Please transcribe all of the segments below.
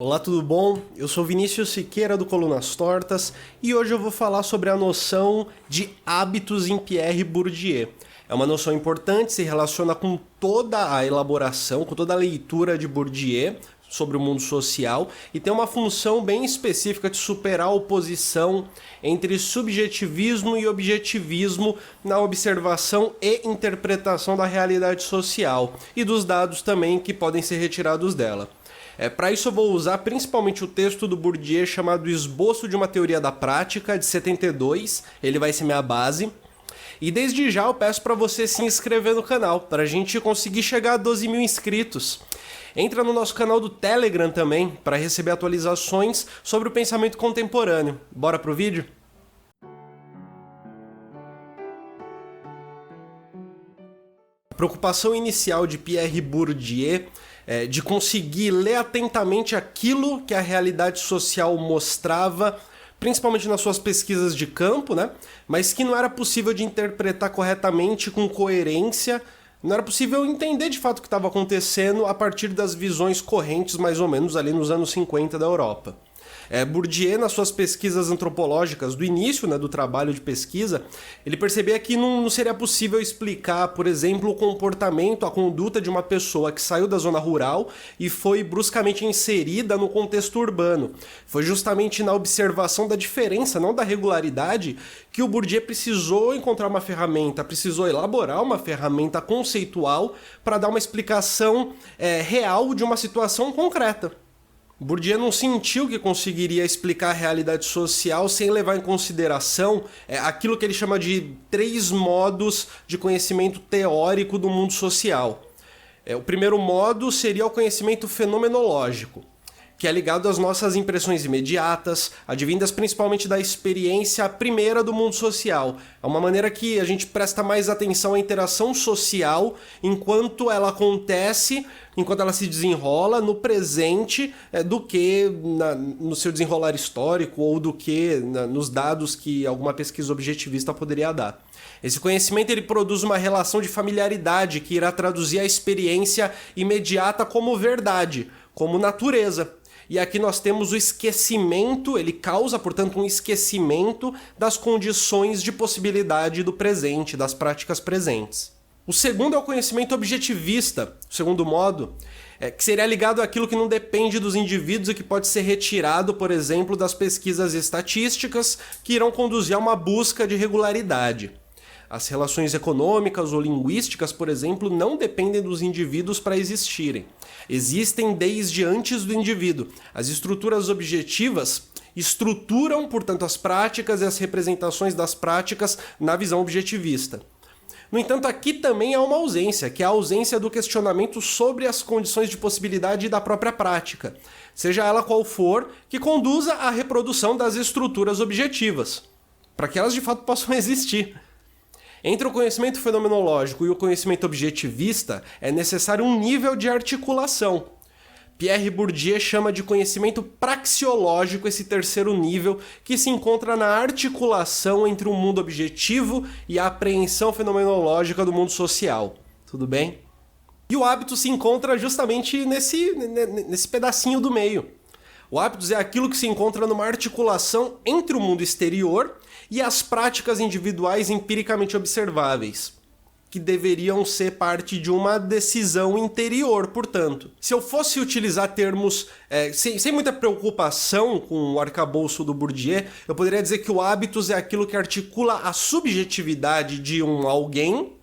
Olá, tudo bom? Eu sou Vinícius Siqueira do Colunas Tortas e hoje eu vou falar sobre a noção de hábitos em Pierre Bourdieu. É uma noção importante, se relaciona com toda a elaboração, com toda a leitura de Bourdieu sobre o mundo social e tem uma função bem específica de superar a oposição entre subjetivismo e objetivismo na observação e interpretação da realidade social e dos dados também que podem ser retirados dela. Para isso eu vou usar principalmente o texto do Bourdieu chamado Esboço de uma Teoria da Prática, de 72, ele vai ser minha base. E desde já eu peço para você se inscrever no canal, para a gente conseguir chegar a 12 mil inscritos. Entra no nosso canal do Telegram também, para receber atualizações sobre o pensamento contemporâneo. Bora pro vídeo? A preocupação inicial de Pierre Bourdieu de conseguir ler atentamente aquilo que a realidade social mostrava, principalmente nas suas pesquisas de campo, né? Mas que não era possível de interpretar corretamente, com coerência, não era possível entender de fato o que estava acontecendo a partir das visões correntes, mais ou menos ali nos anos 50 da Europa. Bourdieu, nas suas pesquisas antropológicas do início, do trabalho de pesquisa, ele percebia que não seria possível explicar, por exemplo, o comportamento, a conduta de uma pessoa que saiu da zona rural e foi bruscamente inserida no contexto urbano. Foi justamente na observação da diferença, não da regularidade, que o Bourdieu precisou encontrar uma ferramenta, precisou elaborar uma ferramenta conceitual para dar uma explicação real de uma situação concreta. Bourdieu não sentiu que conseguiria explicar a realidade social sem levar em consideração aquilo que ele chama de 3 modos de conhecimento teórico do mundo social. O primeiro modo seria o conhecimento fenomenológico, que é ligado às nossas impressões imediatas, advindas principalmente da experiência primeira do mundo social. É uma maneira que a gente presta mais atenção à interação social enquanto ela acontece, enquanto ela se desenrola no presente, do que no seu desenrolar histórico ou do que nos dados que alguma pesquisa objetivista poderia dar. Esse conhecimento ele produz uma relação de familiaridade que irá traduzir a experiência imediata como verdade, como natureza. E aqui nós temos o esquecimento, ele causa, portanto, um esquecimento das condições de possibilidade do presente, das práticas presentes. O segundo é o conhecimento objetivista, o segundo modo, que seria ligado àquilo que não depende dos indivíduos e que pode ser retirado, por exemplo, das pesquisas estatísticas que irão conduzir a uma busca de regularidade. As relações econômicas ou linguísticas, por exemplo, não dependem dos indivíduos para existirem. Existem desde antes do indivíduo. As estruturas objetivas estruturam, portanto, as práticas e as representações das práticas na visão objetivista. No entanto, aqui também há uma ausência, que é a ausência do questionamento sobre as condições de possibilidade da própria prática, seja ela qual for, que conduza à reprodução das estruturas objetivas, para que elas de fato possam existir. Entre o conhecimento fenomenológico e o conhecimento objetivista, é necessário um nível de articulação. Pierre Bourdieu chama de conhecimento praxeológico esse terceiro nível, que se encontra na articulação entre o mundo objetivo e a apreensão fenomenológica do mundo social. Tudo bem? E o hábito se encontra justamente nesse pedacinho do meio. O hábitos é aquilo que se encontra numa articulação entre o mundo exterior e as práticas individuais empiricamente observáveis, que deveriam ser parte de uma decisão interior, portanto. Se eu fosse utilizar termos sem muita preocupação com o arcabouço do Bourdieu, eu poderia dizer que o hábitos é aquilo que articula a subjetividade de um alguém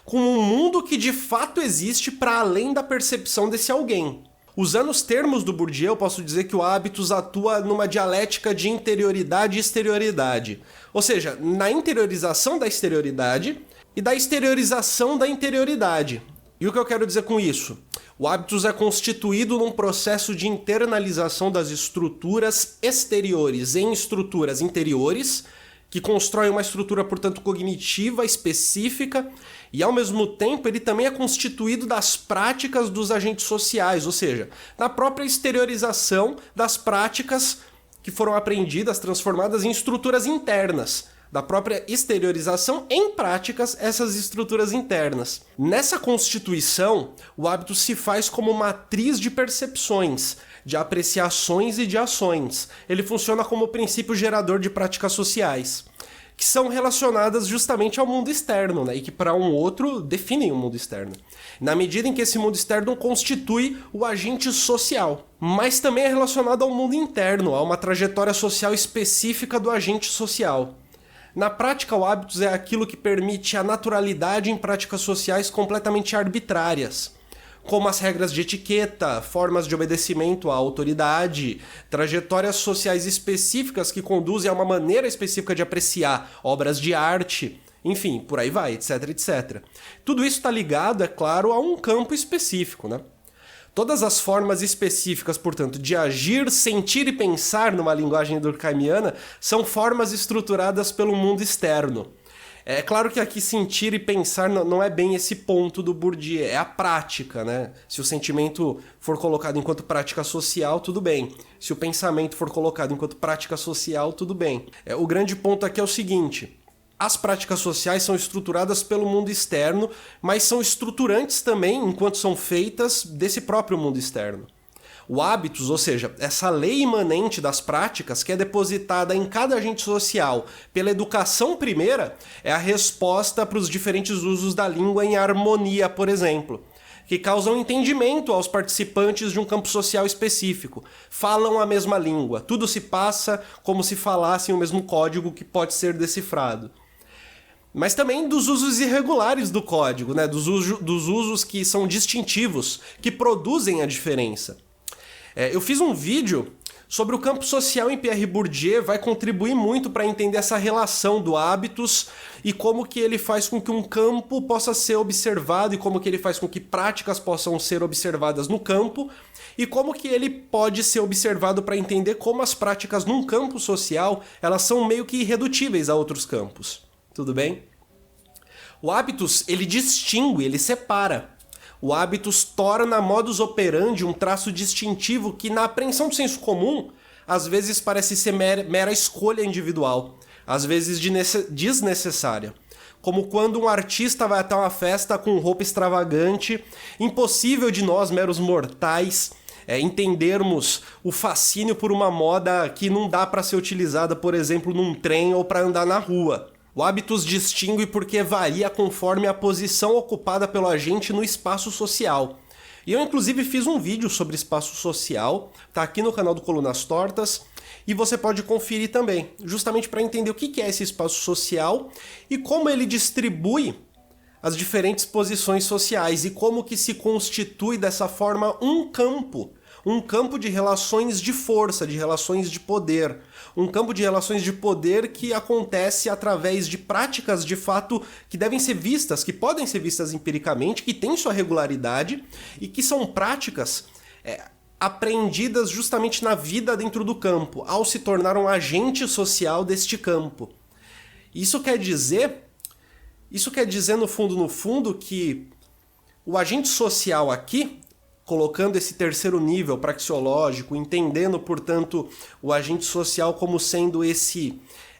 com um mundo que de fato existe para além da percepção desse alguém. Usando os termos do Bourdieu, eu posso dizer que o hábitos atua numa dialética de interioridade e exterioridade. Ou seja, na interiorização da exterioridade e da exteriorização da interioridade. E o que eu quero dizer com isso? O hábitos é constituído num processo de internalização das estruturas exteriores em estruturas interiores, que constrói uma estrutura, portanto, cognitiva específica, e ao mesmo tempo ele também é constituído das práticas dos agentes sociais, ou seja, da própria exteriorização das práticas que foram aprendidas, transformadas em estruturas internas, da própria exteriorização em práticas essas estruturas internas. Nessa constituição, o hábito se faz como matriz de percepções, de apreciações e de ações. Ele funciona como princípio gerador de práticas sociais, que são relacionadas justamente ao mundo externo, né? E que para um outro definem o mundo externo. Na medida em que esse mundo externo constitui o agente social, mas também é relacionado ao mundo interno, a uma trajetória social específica do agente social. Na prática, o hábitos é aquilo que permite a naturalidade em práticas sociais completamente arbitrárias, como as regras de etiqueta, formas de obedecimento à autoridade, trajetórias sociais específicas que conduzem a uma maneira específica de apreciar obras de arte, enfim, por aí vai, etc, etc. Tudo isso está ligado, é claro, a um campo específico, né? Todas as formas específicas, portanto, de agir, sentir e pensar numa linguagem durkheimiana são formas estruturadas pelo mundo externo. É claro que aqui sentir e pensar não é bem esse ponto do Bourdieu, é a prática, né? Se o sentimento for colocado enquanto prática social, tudo bem. Se o pensamento for colocado enquanto prática social, tudo bem. O grande ponto aqui é o seguinte: as práticas sociais são estruturadas pelo mundo externo, mas são estruturantes também enquanto são feitas desse próprio mundo externo. O hábitos, ou seja, essa lei imanente das práticas que é depositada em cada agente social pela educação primeira, é a resposta para os diferentes usos da língua em harmonia, por exemplo, que causam entendimento aos participantes de um campo social específico. Falam a mesma língua, tudo se passa como se falassem o mesmo código que pode ser decifrado. Mas também dos usos irregulares do código, né? Dos usos que são distintivos, que produzem a diferença. Eu fiz um vídeo sobre o campo social em Pierre Bourdieu, vai contribuir muito para entender essa relação do hábitos e como que ele faz com que um campo possa ser observado e como que ele faz com que práticas possam ser observadas no campo e como que ele pode ser observado para entender como as práticas num campo social, elas são meio que irredutíveis a outros campos. Tudo bem? O hábitos, ele distingue, ele separa. O hábitos torna modus operandi um traço distintivo que, na apreensão do senso comum, às vezes parece ser mera escolha individual, às vezes desnecessária. Como quando um artista vai até uma festa com roupa extravagante, impossível de nós, meros mortais, entendermos o fascínio por uma moda que não dá para ser utilizada, por exemplo, num trem ou para andar na rua. O hábitos distingue porque varia conforme a posição ocupada pelo agente no espaço social. E eu inclusive fiz um vídeo sobre espaço social, tá aqui no canal do Colunas Tortas, e você pode conferir também, justamente para entender o que é esse espaço social e como ele distribui as diferentes posições sociais e como que se constitui dessa forma um campo de relações de força, de relações de poder. Um campo de relações de poder que acontece através de práticas de fato que devem ser vistas, que podem ser vistas empiricamente, que têm sua regularidade e que são práticas apreendidas justamente na vida dentro do campo, ao se tornar um agente social deste campo. Isso quer dizer no fundo, que o agente social aqui, colocando esse terceiro nível praxeológico, entendendo, portanto, o agente social como sendo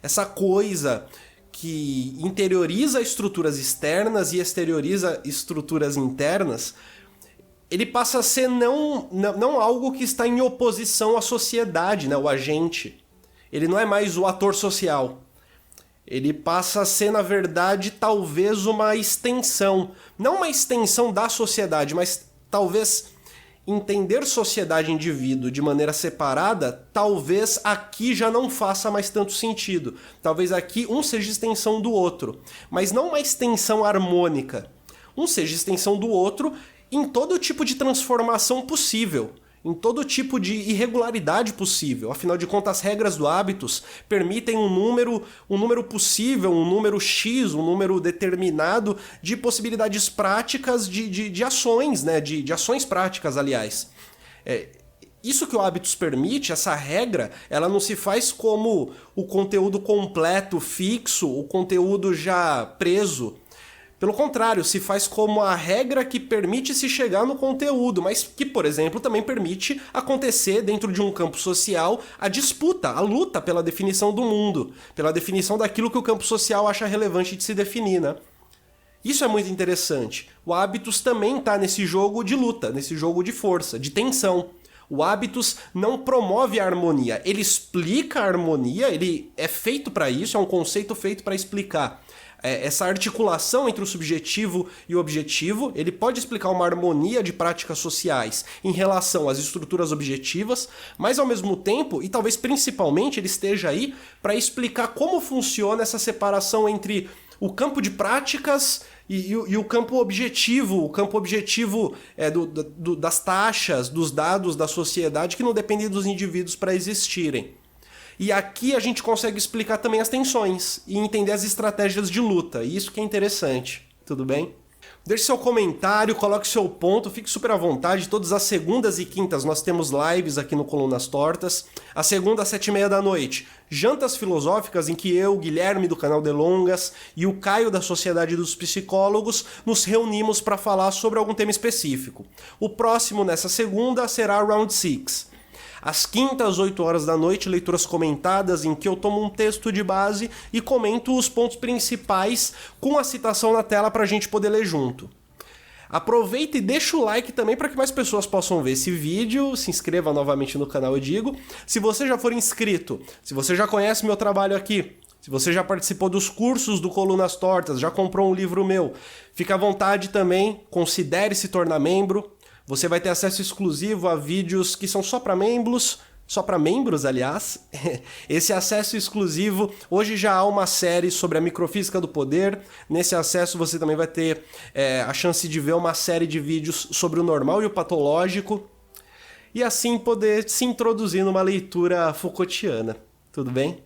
essa coisa que interioriza estruturas externas e exterioriza estruturas internas, ele passa a ser não algo que está em oposição à sociedade, né, o agente. Ele não é mais o ator social. Ele passa a ser, na verdade, talvez uma extensão. Não uma extensão da sociedade, mas talvez entender sociedade e indivíduo de maneira separada, talvez aqui já não faça mais tanto sentido. Talvez aqui um seja extensão do outro, mas não uma extensão harmônica. Um seja extensão do outro em todo tipo de transformação possível, em todo tipo de irregularidade possível. Afinal de contas, as regras do hábitos permitem um número possível, um número X, um número determinado de possibilidades práticas de ações, né? De ações práticas, aliás. Isso que o hábitos permite, essa regra, ela não se faz como o conteúdo completo, fixo, o conteúdo já preso. Pelo contrário, se faz como a regra que permite se chegar no conteúdo, mas que, por exemplo, também permite acontecer dentro de um campo social a disputa, a luta pela definição do mundo, pela definição daquilo que o campo social acha relevante de se definir, né? Isso é muito interessante. O hábitos também está nesse jogo de luta, nesse jogo de força, de tensão. O Hábitos não promove a harmonia, ele explica a harmonia, ele é feito para isso, é um conceito feito para explicar essa articulação entre o subjetivo e o objetivo. Ele pode explicar uma harmonia de práticas sociais em relação às estruturas objetivas, mas ao mesmo tempo, e talvez principalmente, ele esteja aí para explicar como funciona essa separação entre o campo de práticas e o campo objetivo, das taxas, dos dados da sociedade que não dependem dos indivíduos para existirem. E aqui a gente consegue explicar também as tensões e entender as estratégias de luta, e isso que é interessante, tudo bem? Deixe seu comentário, coloque seu ponto, fique super à vontade. Todas as segundas e quintas nós temos lives aqui no Colunas Tortas. A segunda às 7h30 da noite, jantas filosóficas em que eu, Guilherme do canal Delongas e o Caio da Sociedade dos Psicólogos nos reunimos para falar sobre algum tema específico. O próximo nessa segunda será Round 6. Às quintas, às 8 horas da noite, leituras comentadas em que eu tomo um texto de base e comento os pontos principais com a citação na tela para a gente poder ler junto. Aproveita e deixa o like também para que mais pessoas possam ver esse vídeo. Se inscreva novamente no canal, eu digo. Se você já for inscrito, se você já conhece meu trabalho aqui, se você já participou dos cursos do Colunas Tortas, já comprou um livro meu, fica à vontade também, considere se tornar membro. Você vai ter acesso exclusivo a vídeos que são só para membros, aliás. Esse acesso exclusivo, hoje já há uma série sobre a microfísica do poder. Nesse acesso você também vai ter a chance de ver uma série de vídeos sobre o normal e o patológico. E assim poder se introduzir numa leitura Foucaultiana. Tudo bem?